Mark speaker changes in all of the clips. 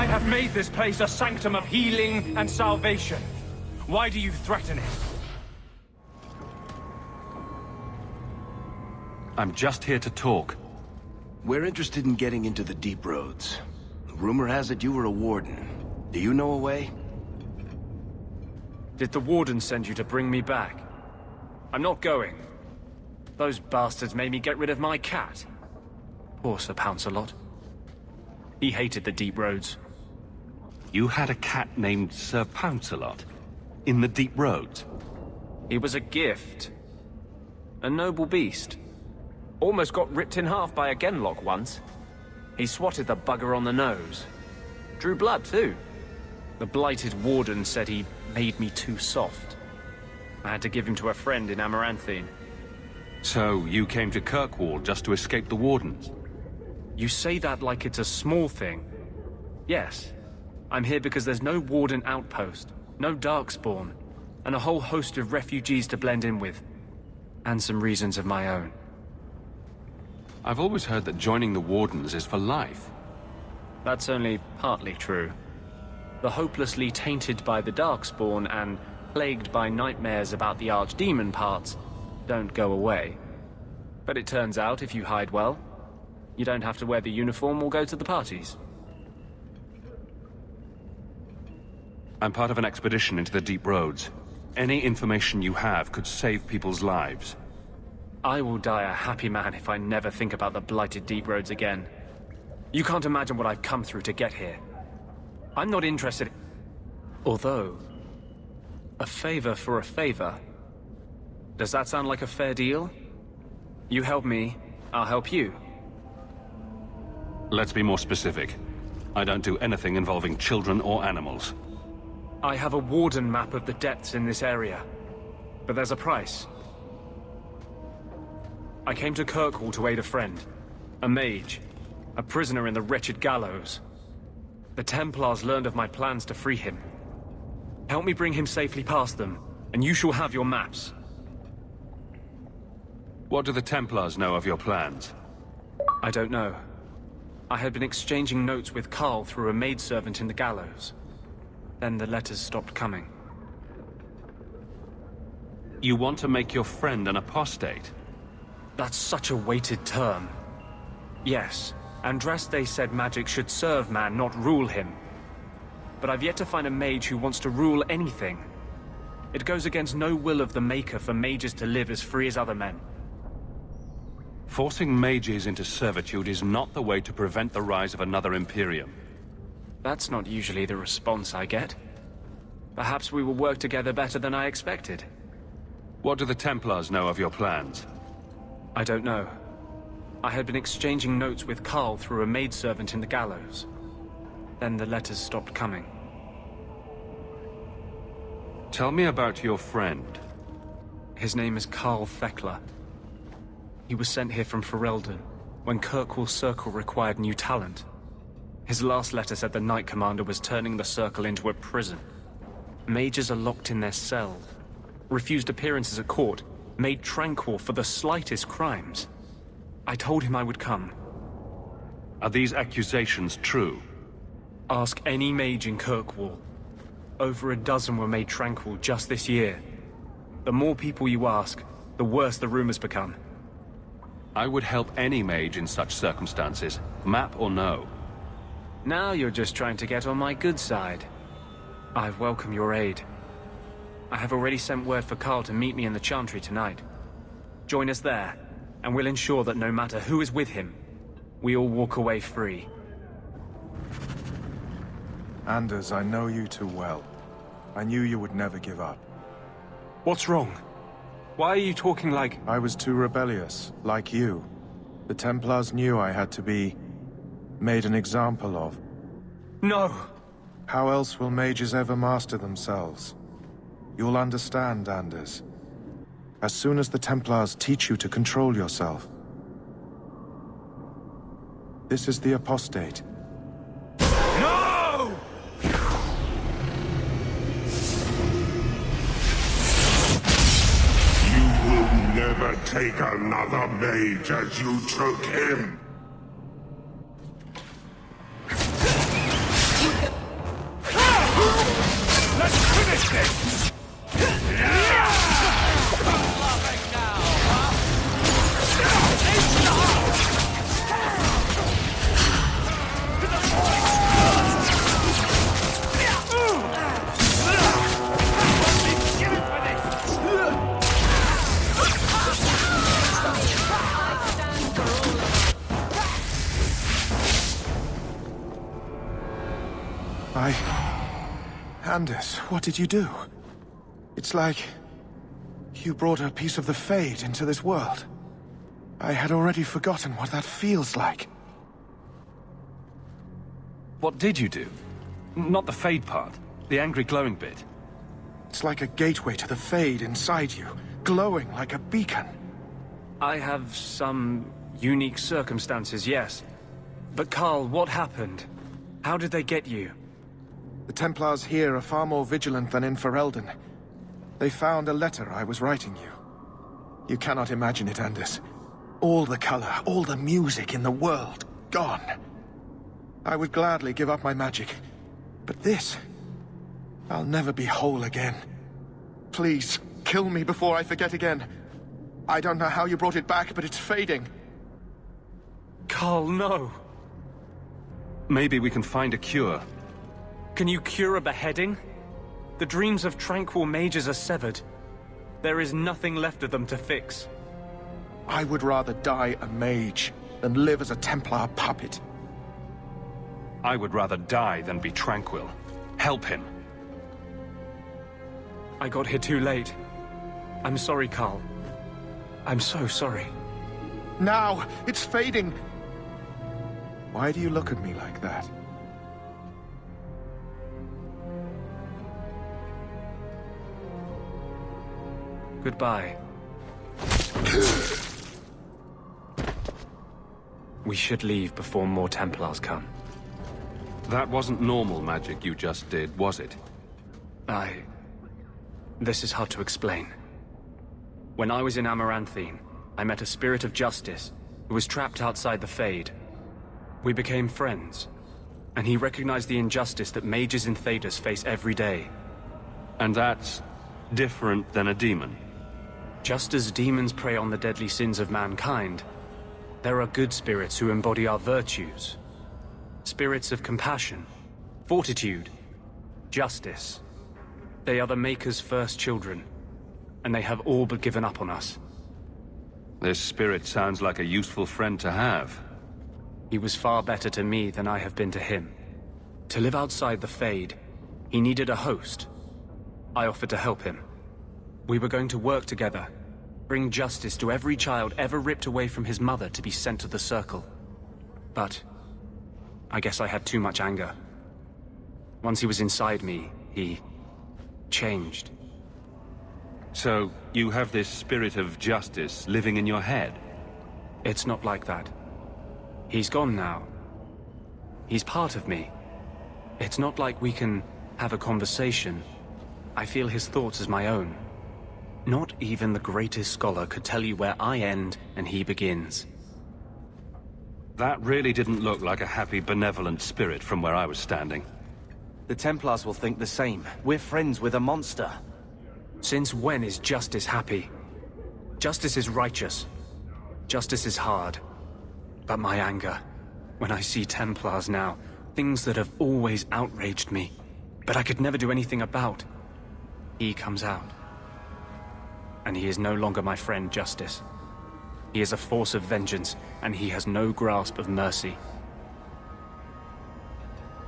Speaker 1: I have made this place a sanctum of healing and salvation. Why do you threaten it?
Speaker 2: I'm just here to talk.
Speaker 3: We're interested in getting into the deep roads. Rumor has it you were a warden. Do you know a way?
Speaker 1: Did the warden send you to bring me back? I'm not going. Those bastards made me get rid of my cat. Poor Sir Pouncelot. He hated the deep roads.
Speaker 2: You had a cat named Sir Pouncelot? In the deep roads?
Speaker 1: He was a gift. A noble beast. Almost got ripped in half by a genlock once. He swatted the bugger on the nose. Drew blood, too. The blighted warden said he made me too soft. I had to give him to a friend in Amaranthine.
Speaker 2: So, you came to Kirkwall just to escape the wardens?
Speaker 1: You say that like it's a small thing. Yes. I'm here because there's no warden outpost, no darkspawn, and a whole host of refugees to blend in with. And some reasons of my own.
Speaker 2: I've always heard that joining the wardens is for life.
Speaker 1: That's only partly true. The hopelessly tainted by the darkspawn and plagued by nightmares about the archdemon parts don't go away. But it turns out if you hide well, you don't have to wear the uniform or go to the parties.
Speaker 2: I'm part of an expedition into the deep roads. Any information you have could save people's lives.
Speaker 1: I will die a happy man if I never think about the blighted deep roads again. You can't imagine what I've come through to get here. I'm not interested. Although, a favor for a favor. Does that sound like a fair deal? You help me, I'll help you.
Speaker 2: Let's be more specific. I don't do anything involving children or animals.
Speaker 1: I have a warden map of the depths in this area. But there's a price. I came to Kirkwall to aid a friend. A mage. A prisoner in the wretched gallows. The Templars learned of my plans to free him. Help me bring him safely past them, and you shall have your maps.
Speaker 2: What do the Templars know of your plans?
Speaker 1: I don't know. I had been exchanging notes with Carl through a maidservant in the gallows. Then the letters stopped coming.
Speaker 2: You want to make your friend an apostate?
Speaker 1: That's such a weighted term. Yes, Andraste said magic should serve man, not rule him. But I've yet to find a mage who wants to rule anything. It goes against no will of the Maker for mages to live as free as other men.
Speaker 2: Forcing mages into servitude is not the way to prevent the rise of another Imperium.
Speaker 1: That's not usually the response I get. Perhaps we will work together better than I expected.
Speaker 2: What do the Templars know of your plans?
Speaker 1: I don't know. I had been exchanging notes with Carl through a maidservant in the gallows. Then the letters stopped coming.
Speaker 2: Tell me about your friend.
Speaker 1: His name is Carl Thekla. He was sent here from Ferelden, when Kirkwall Circle required new talent. His last letter said the Knight Commander was turning the Circle into a prison. Mages are locked in their cells, refused appearances at court, made tranquil for the slightest crimes. I told him I would come.
Speaker 2: Are these accusations true?
Speaker 1: Ask any mage in Kirkwall. Over a dozen were made tranquil just this year. The more people you ask, the worse the rumors become.
Speaker 2: I would help any mage in such circumstances, map or no.
Speaker 1: Now you're just trying to get on my good side. I welcome your aid. I have already sent word for Carl to meet me in the Chantry tonight. Join us there, and we'll ensure that no matter who is with him, we all walk away free.
Speaker 4: Anders, I know you too well. I knew you would never give up.
Speaker 1: What's wrong? Why are you talking like...
Speaker 4: I was too rebellious, like you. The Templars knew I had to be... made an example of.
Speaker 1: No!
Speaker 4: How else will mages ever master themselves? You'll understand, Anders. As soon as the Templars teach you to control yourself. This is the apostate.
Speaker 1: No!
Speaker 5: You will never take another mage as you took him.
Speaker 4: Anders, what did you do? It's like... you brought a piece of the Fade into this world. I had already forgotten what that feels like.
Speaker 2: What did you do? Not the Fade part. The angry glowing bit.
Speaker 4: It's like a gateway to the Fade inside you, glowing like a beacon.
Speaker 1: I have some unique circumstances, yes. But Carl, what happened? How did they get you?
Speaker 4: The Templars here are far more vigilant than in Ferelden. They found a letter I was writing you. You cannot imagine it, Anders. All the color, all the music in the world, gone. I would gladly give up my magic. But this... I'll never be whole again. Please, kill me before I forget again. I don't know how you brought it back, but it's fading.
Speaker 1: Carl, no.
Speaker 2: Maybe we can find a cure.
Speaker 1: Can you cure a beheading? The dreams of tranquil mages are severed. There is nothing left of them to fix.
Speaker 4: I would rather die a mage than live as a Templar puppet.
Speaker 2: I would rather die than be tranquil. Help him.
Speaker 1: I got here too late. I'm sorry, Carl. I'm so sorry.
Speaker 4: Now! It's fading! Why do you look at me like that?
Speaker 1: Goodbye. We should leave before more Templars come.
Speaker 2: That wasn't normal magic you just did, was it?
Speaker 1: This is hard to explain. When I was in Amaranthine, I met a spirit of justice who was trapped outside the Fade. We became friends, and he recognized the injustice that mages in Thedas face every day.
Speaker 2: And that's different than a demon?
Speaker 1: Just as demons prey on the deadly sins of mankind, there are good spirits who embody our virtues. Spirits of compassion, fortitude, justice. They are the Maker's first children, and they have all but given up on us.
Speaker 2: This spirit sounds like a useful friend to have.
Speaker 1: He was far better to me than I have been to him. To live outside the Fade, he needed a host. I offered to help him. We were going to work together, bring justice to every child ever ripped away from his mother to be sent to the Circle. But I guess I had too much anger. Once he was inside me, he changed.
Speaker 2: So, you have this spirit of justice living in your head?
Speaker 1: It's not like that. He's gone now. He's part of me. It's not like we can have a conversation. I feel his thoughts as my own. Not even the greatest scholar could tell you where I end and he begins.
Speaker 2: That really didn't look like a happy, benevolent spirit from where I was standing.
Speaker 6: The Templars will think the same. We're friends with a monster.
Speaker 1: Since when is justice happy? Justice is righteous. Justice is hard. But my anger, when I see Templars now, things that have always outraged me, but I could never do anything about, he comes out. And he is no longer my friend, Justice. He is a force of vengeance, and he has no grasp of mercy.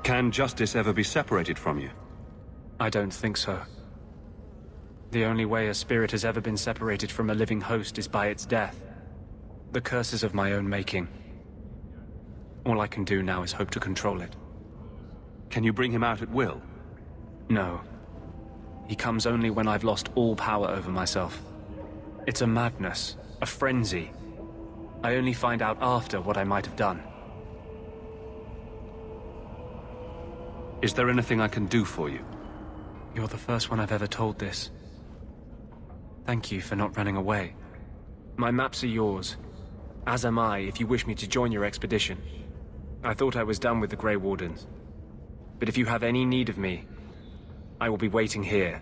Speaker 2: Can justice ever be separated from you?
Speaker 1: I don't think so. The only way a spirit has ever been separated from a living host is by its death. The curse is of my own making. All I can do now is hope to control it.
Speaker 2: Can you bring him out at will?
Speaker 1: No. He comes only when I've lost all power over myself. It's a madness, a frenzy. I only find out after what I might have done.
Speaker 2: Is there anything I can do for you?
Speaker 1: You're the first one I've ever told this. Thank you for not running away. My maps are yours, as am I if you wish me to join your expedition. I thought I was done with the Grey Wardens. But if you have any need of me, I will be waiting here.